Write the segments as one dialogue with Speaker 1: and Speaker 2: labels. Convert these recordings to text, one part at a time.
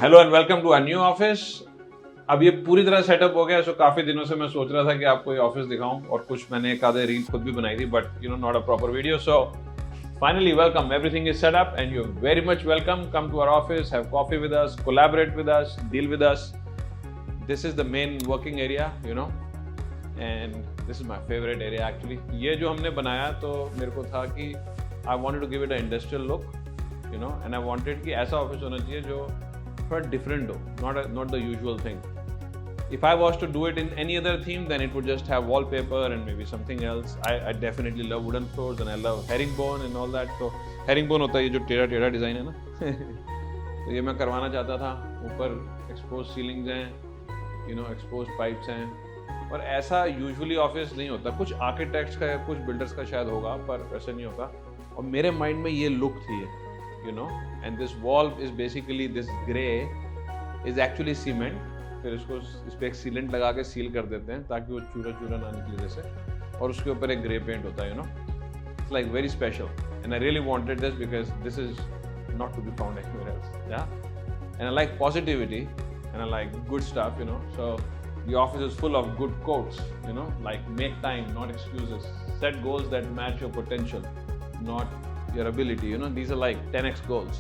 Speaker 1: Hello and welcome to a new office. अब ये पूरी तरह सेटअप हो गया, सो काफी दिनों से मैं सोच रहा था कि आपको ये ऑफिस दिखाऊं और कुछ मैंने एक आधे रील खुद भी बनाई थी, but not a proper video. So finally welcome, everything is set up and you're very much welcome. Come to our office, have coffee with us, collaborate with us, deal with us. This is the main working area, and this is my favorite area actually. ये जो हमने बनाया तो मेरे को था कि I wanted to give it an industrial look, and I wanted कि ऐसा ऑफिस होना चाहिए जो थोड़ा डिफरेंट हो, not the usual thing. If I was to do it in any other theme, then it would just have wallpaper and maybe something else. I definitely love wooden floors and I love herringbone and all that. So herringbone होता है ये जो टेढ़ा टेढ़ा design है ना तो ये मैं करवाना चाहता था। ऊपर एक्सपोज सीलिंग्स हैं, एक्सपोज पाइप्स हैं, और ऐसा यूजुअली ऑफिस नहीं होता। कुछ आर्किटेक्ट्स का या कुछ बिल्डर्स का शायद होगा, पर वैसे नहीं होता। और मेरे माइंड में ये लुक थी, and this wall is basically this grey is actually cement. फिर इसको इस पे एक सीलेंट लगा के सील कर देते हैं ताकि वो चूरा चूरा ना निकले जैसे, और उसके ऊपर एक ग्रे पेंट होता है, It's like very special and I really wanted this because this is not to be found anywhere else. Yeah, and I like positivity and I like good stuff, so the office is full of good quotes, like make time, not excuses, set goals that match your potential, not your ability, these are like 10x goals.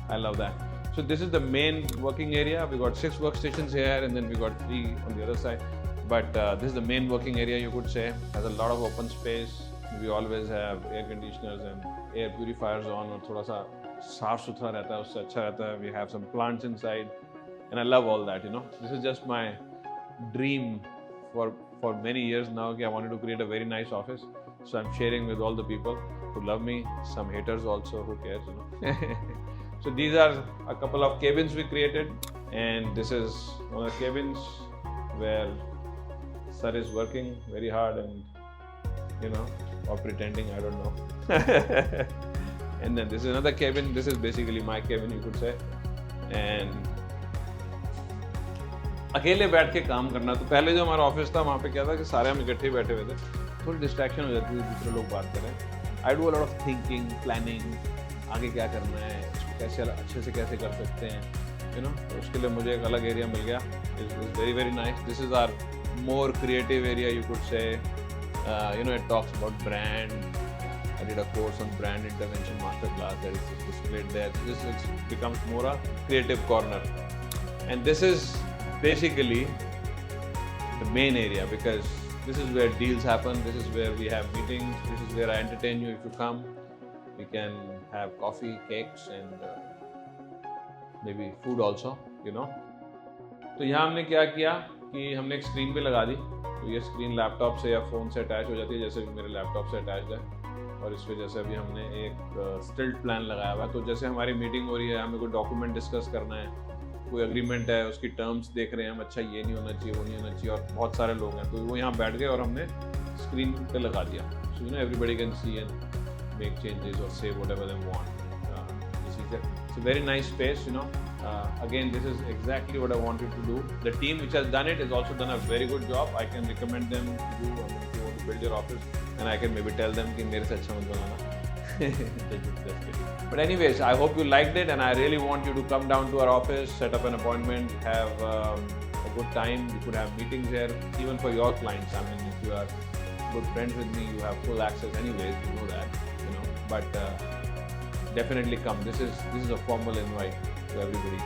Speaker 1: I love that. So this is the main working area. We got 6 workstations here and then we got 3 on the other side, but this is the main working area, you could say. Has a lot of open space. We always have air conditioners and air purifiers on, और थोड़ा सा साफ सुथरा रहता है, उससे अच्छा रहता है. We have some plants inside and I love all that, This is just my dream for many years now. I wanted to create a very nice office, so I'm sharing with all the people who love me, some haters also, who cares, So these are a couple of cabins we created, and this is one of the cabins where sir is working very hard and or pretending, I don't know. And then this is another cabin. This is basically my cabin, you could say. And अकेले बैठ के काम करना, तो पहले जो हमारा office था वहाँ पे क्या था कि सारे हम इकट्ठे बैठे हुए थे, थोड़ी डिस्ट्रैक्शन हो जाती थी, दूसरे लोग बात करें. I do a lot of thinking, planning, आगे क्या करना है, इसको कैसे अच्छे से कैसे कर सकते हैं, तो उसके लिए मुझे एक अलग एरिया मिल गया. It's very very nice. This is our more creative area, you could say. It talks about brand. I did a course on brand intervention masterclass that is displayed there. This becomes more a creative corner, and this is basically the main area because this is where deals happen. This is where we have meetings. This is where I entertain you if you come. We can have coffee, cakes and maybe food also, तो यहाँ हमने क्या किया कि हमने एक screen पे लगा दी. तो ये स्क्रीन लैपटॉप से या फ़ोन से अटैच हो जाती है, जैसे मेरे लैपटॉप से अटैच है. और इस वजह से अभी हमने एक स्टिल्ट प्लान लगाया हुआ है. तो जैसे हमारी मीटिंग हो रही है, हमें कोई डॉक्यूमेंट डिस्कस करना है, कोई एग्रीमेंट है, उसकी टर्म्स देख रहे हैं हम, अच्छा ये नहीं होना चाहिए, वो नहीं होना चाहिए, और बहुत सारे लोग हैं, तो वो यहाँ बैठ गए और हमने स्क्रीन पे लगा दिया. So everybody can see and make changes or say whatever they want. It's a very nice space, again, this is exactly what I wanted to do. The team which has done it has also done a very good job. I can recommend them to you if you want to build your office, and I can maybe tell them कि मेरे से अच्छा मत बनाना. But anyways, I hope you liked it, and I really want you to come down to our office, set up an appointment, have a good time. You could have meetings here, even for your clients. I mean, if you are good friends with me, you have full access anyways, you know that. But definitely come. This is a formal invite to everybody.